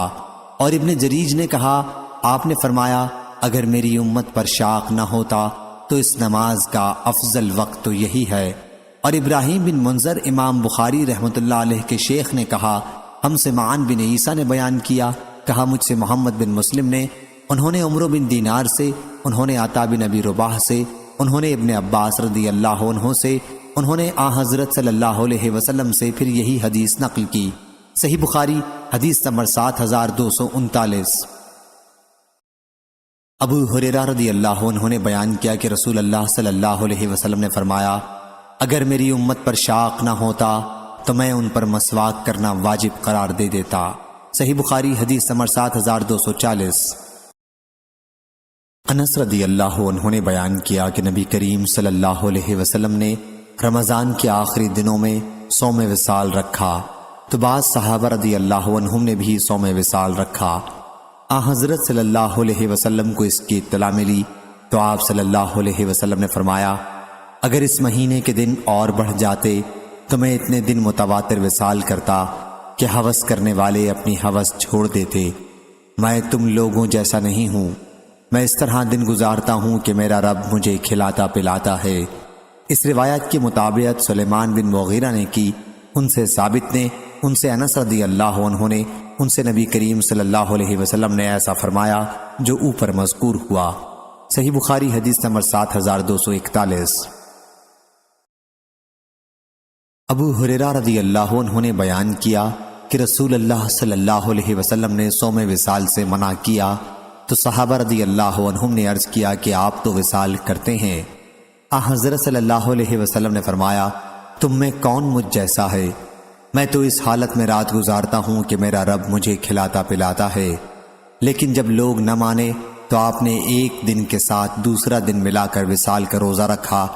اور ابن جریج نے کہا، آپ نے فرمایا، اگر میری امت پر شاق نہ ہوتا تو اس نماز کا افضل وقت تو یہی ہے۔ اور ابراہیم بن منذر امام بخاری رحمۃ اللہ علیہ کے شیخ نے کہا، ہم سے معن بن عیسیٰ نے بیان کیا، کہا مجھ سے محمد بن مسلم نے، انہوں نے عمرو بن دینار سے، انہوں نے عطا بن ابی رباح سے، انہوں نے ابن عباس رضی اللہ عنہ سے، انہوں نے حضرت صلی اللہ علیہ وسلم سے پھر یہی حدیث نقل کی۔ صحیح بخاری حدیث نمبر 7239۔ ابو ہریرہ رضی اللہ عنہ نے بیان کیا کہ رسول اللہ صلی اللہ علیہ وسلم نے فرمایا، اگر میری امت پر شاق نہ ہوتا تو میں ان پر مسواک کرنا واجب قرار دے دیتا۔ صحیح بخاری حدیث نمبر 7240۔ انس رضی اللہ عنہ نے بیان کیا کہ نبی کریم صلی اللہ علیہ وسلم نے رمضان کے آخری دنوں میں صوم وصال رکھا تو بعض صحابہ رضی اللہ عنہم نے بھی صوم وصال رکھا۔ حضرت صلی اللہ علیہ وسلم کو اس کی اطلاع ملی تو آپ صلی اللہ علیہ وسلم نے فرمایا، اگر اس مہینے کے دن اور بڑھ جاتے تو میں اتنے دن متواتر وصال کرتا کہ ہوس کرنے والے اپنی ہوس چھوڑ دیتے۔ میں تم لوگوں جیسا نہیں ہوں، میں اس طرح دن گزارتا ہوں کہ میرا رب مجھے کھلاتا پلاتا ہے۔ اس روایت کی مطابقت سلیمان بن مغیرہ نے کی، ان سے ثابت نے، ان سے انس رضی اللہ عنہ نے، ان سے نبی کریم صلی اللہ علیہ وسلم نے ایسا فرمایا جو اوپر مذکور ہوا۔ صحیح بخاری حدیث نمبر 7241۔ ابو ہریرہ رضی اللہ عنہ نے بیان کیا کہ رسول اللہ صلی اللہ علیہ وسلم نے صوم وصال سے منع کیا تو صحابہ رضی اللہ عنہم نے عرض کیا کہ آپ تو وصال کرتے ہیں۔ حضرت صلی اللہ علیہ وسلم نے فرمایا، تم میں کون مجھ جیسا ہے؟ میں تو اس حالت میں رات گزارتا ہوں کہ میرا رب مجھے کھلاتا پلاتا ہے۔ لیکن جب لوگ نہ مانے تو آپ نے ایک دن کے ساتھ دوسرا دن ملا کر وصال کا روزہ رکھا۔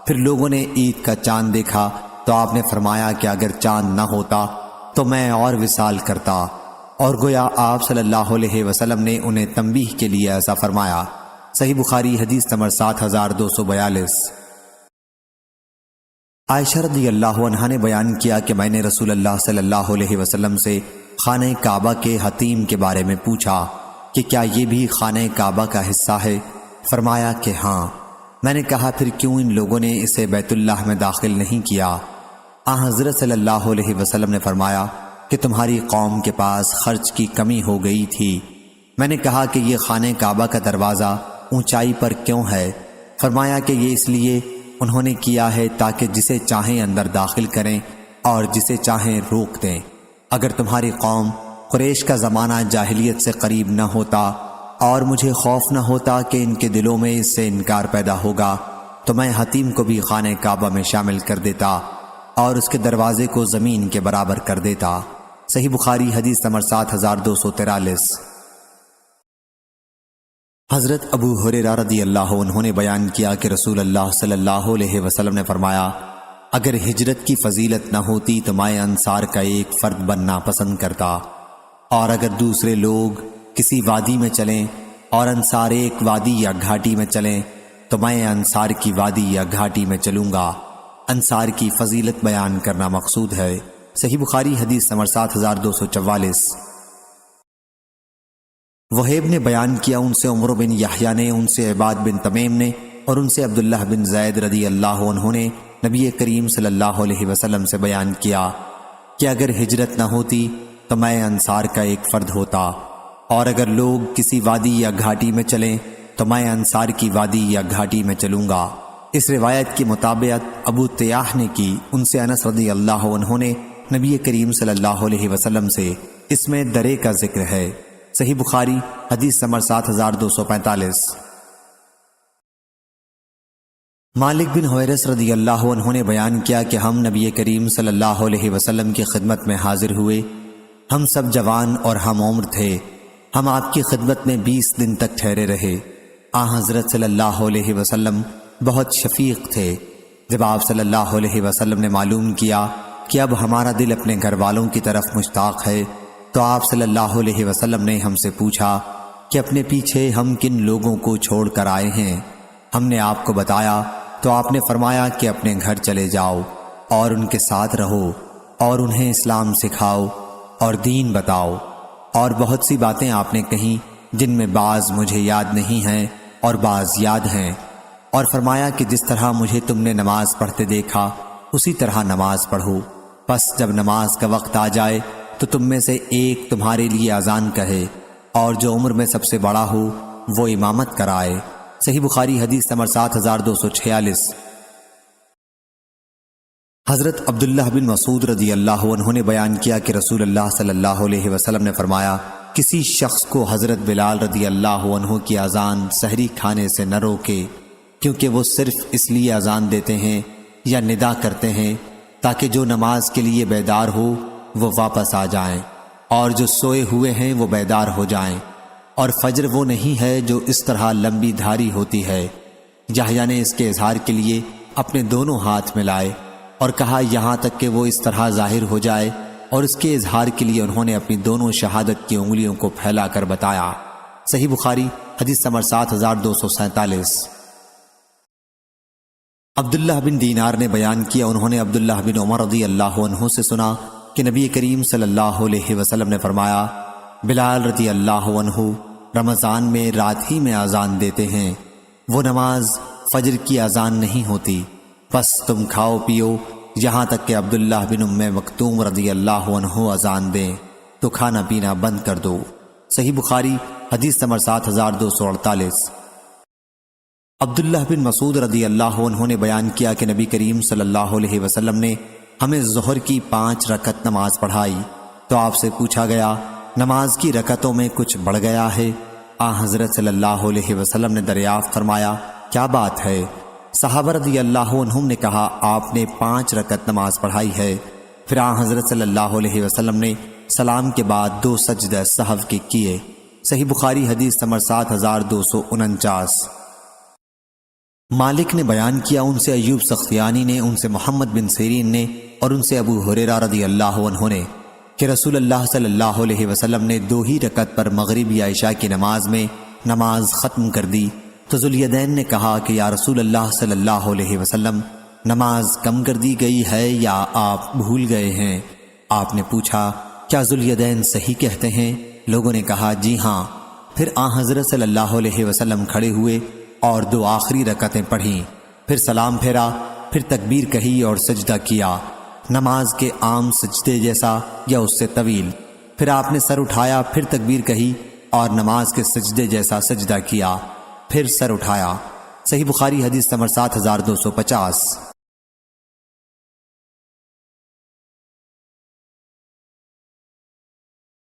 پھر لوگوں نے عید کا چاند دیکھا تو تو آپ نے فرمایا کہ اگر چاند نہ ہوتا تو میں اور وصال کرتا، اور گویا آپ صلی اللہ علیہ وسلم نے انہیں تنبیہ کے لیے ایسا فرمایا۔ صحیح بخاری حدیث نمبر 7242۔ عائشہ رضی اللہ عنہا نے بیان کیا کہ میں نے رسول اللہ صلی اللہ علیہ وسلم سے خانہ کعبہ کے حتیم کے بارے میں پوچھا کہ کیا یہ بھی خانہ کعبہ کا حصہ ہے؟ فرمایا کہ ہاں۔ میں نے کہا پھر کیوں ان لوگوں نے اسے بیت اللہ میں داخل نہیں کیا؟ حضرت صلی اللہ علیہ وسلم نے فرمایا کہ تمہاری قوم کے پاس خرچ کی کمی ہو گئی تھی۔ میں نے کہا کہ یہ خانہ کعبہ کا دروازہ اونچائی پر کیوں ہے؟ فرمایا کہ یہ اس لیے انہوں نے کیا ہے تاکہ جسے چاہیں اندر داخل کریں اور جسے چاہیں روک دیں۔ اگر تمہاری قوم قریش کا زمانہ جاہلیت سے قریب نہ ہوتا اور مجھے خوف نہ ہوتا کہ ان کے دلوں میں اس سے انکار پیدا ہوگا تو میں حتیم کو بھی خانہ کعبہ میں شامل کر دیتا اور اس کے دروازے کو زمین کے برابر کر دیتا۔ صحیح بخاری حدیث نمبر 7243۔ حضرت ابو ہریرہ رضی اللہ عنہ نے بیان کیا کہ رسول اللہ صلی اللہ علیہ وسلم نے فرمایا اگر ہجرت کی فضیلت نہ ہوتی تو میں انصار کا ایک فرد بننا پسند کرتا، اور اگر دوسرے لوگ کسی وادی میں چلیں اور انصار ایک وادی یا گھاٹی میں چلیں تو میں انصار کی وادی یا گھاٹی میں چلوں گا۔ انصار کی فضیلت بیان کرنا مقصود ہے۔ صحیح بخاری حدیث نمبر 7244۔ وہیب نے بیان کیا ان سے عمر بن یحییٰ نے، ان سے عباد بن تمیم نے اور ان سے عبداللہ بن زید رضی اللہ عنہ نے نبی کریم صلی اللہ علیہ وسلم سے بیان کیا کہ اگر ہجرت نہ ہوتی تو میں انصار کا ایک فرد ہوتا، اور اگر لوگ کسی وادی یا گھاٹی میں چلیں تو میں انصار کی وادی یا گھاٹی میں چلوں گا۔ اس روایت کی مطابقت ابو تیاح نے کی، ان سے انس رضی اللہ عنہ نے نبی کریم صلی اللہ علیہ وسلم سے اس میں درے کا ذکر ہے۔ صحیح بخاری حدیث نمبر 7245۔ مالک بن حویرث رضی اللہ عنہ نے بیان کیا کہ ہم نبی کریم صلی اللہ علیہ وسلم کی خدمت میں حاضر ہوئے۔ ہم سب جوان اور ہم عمر تھے۔ ہم آپ کی خدمت میں 20 دن تک ٹھہرے رہے۔ حضرت صلی اللہ علیہ وسلم بہت شفیق تھے۔ جب آپ صلی اللہ علیہ وسلم نے معلوم کیا کہ اب ہمارا دل اپنے گھر والوں کی طرف مشتاق ہے تو آپ صلی اللہ علیہ وسلم نے ہم سے پوچھا کہ اپنے پیچھے ہم کن لوگوں کو چھوڑ کر آئے ہیں؟ ہم نے آپ کو بتایا تو آپ نے فرمایا کہ اپنے گھر چلے جاؤ اور ان کے ساتھ رہو اور انہیں اسلام سکھاؤ اور دین بتاؤ، اور بہت سی باتیں آپ نے کہیں جن میں بعض مجھے یاد نہیں ہیں اور بعض یاد ہیں، اور فرمایا کہ جس طرح مجھے تم نے نماز پڑھتے دیکھا اسی طرح نماز پڑھو، پس جب نماز کا وقت آ جائے تو تم میں سے ایک تمہارے لیے اذان کہے اور جو عمر میں سب سے بڑا ہو وہ امامت کرائے۔ صحیح بخاری حدیث نمبر 7246۔ حضرت عبداللہ بن مسعود رضی اللہ عنہ نے بیان کیا کہ رسول اللہ صلی اللہ علیہ وسلم نے فرمایا کسی شخص کو حضرت بلال رضی اللہ عنہ کی اذان سحری کھانے سے نہ روکے، کیونکہ وہ صرف اس لیے اذان دیتے ہیں یا ندا کرتے ہیں تاکہ جو نماز کے لیے بیدار ہو وہ واپس آ جائیں اور جو سوئے ہوئے ہیں وہ بیدار ہو جائیں، اور فجر وہ نہیں ہے جو اس طرح لمبی دھاری ہوتی ہے۔ یحییٰ نے اس کے اظہار کے لیے اپنے دونوں ہاتھ ملائے اور کہا یہاں تک کہ وہ اس طرح ظاہر ہو جائے، اور اس کے اظہار کے لیے انہوں نے اپنی دونوں شہادت کی انگلیوں کو پھیلا کر بتایا۔ صحیح بخاری حدیث نمبر 7247۔ عبداللہ بن دینار نے بیان کیا انہوں نے عبداللہ بن عمر رضی اللہ عنہ سے سنا کہ نبی کریم صلی اللہ علیہ وسلم نے فرمایا بلال رضی اللہ عنہ رمضان میں رات ہی میں اذان دیتے ہیں، وہ نماز فجر کی اذان نہیں ہوتی، پس تم کھاؤ پیو یہاں تک کہ عبداللہ بن ام مکتوم رضی اللہ عنہ اذان دیں تو کھانا پینا بند کر دو۔ صحیح بخاری حدیث نمبر 7248۔ عبداللہ بن مسعود رضی اللہ عنہ نے بیان کیا کہ نبی کریم صلی اللہ علیہ وسلم نے ہمیں ظہر کی 5 رکعت نماز پڑھائی تو آپ سے پوچھا گیا نماز کی رکعتوں میں کچھ بڑھ گیا ہے؟ حضرت صلی اللہ علیہ وسلم نے دریافت فرمایا کیا بات ہے؟ صحابہ رضی اللہ عنہم نے کہا آپ نے 5 رکعت نماز پڑھائی ہے۔ پھر حضرت صلی اللہ علیہ وسلم نے سلام کے بعد 2 سجدہ سہو کے کیے۔ صحیح بخاری حدیث نمبر 7249۔ مالک نے بیان کیا ان سے ایوب سختیانی نے، ان سے محمد بن سیرین نے اور ان سے ابو ہریرہ رضی اللہ عنہ نے کہ رسول اللہ صلی اللہ علیہ وسلم نے 2 ہی رکعت پر مغرب یا عشاء کی نماز میں نماز ختم کر دی تو ذوالیدین نے کہا کہ یا رسول اللہ صلی اللہ علیہ وسلم نماز کم کر دی گئی ہے یا آپ بھول گئے ہیں؟ آپ نے پوچھا کیا ذوالیدین صحیح کہتے ہیں؟ لوگوں نے کہا جی ہاں۔ پھر حضرت صلی اللہ علیہ وسلم کھڑے ہوئے اور 2 آخری رکعتیں پڑھیں، پھر سلام پھیرا، پھر تکبیر کہی اور سجدہ کیا، نماز کے عام سجدے جیسا یا اس سے طویل۔ پھر آپ نے سر اٹھایا، پھر تکبیر کہی اور نماز کے سجدے جیسا سجدہ کیا، پھر سر اٹھایا۔ صحیح بخاری حدیث نمبر 7250۔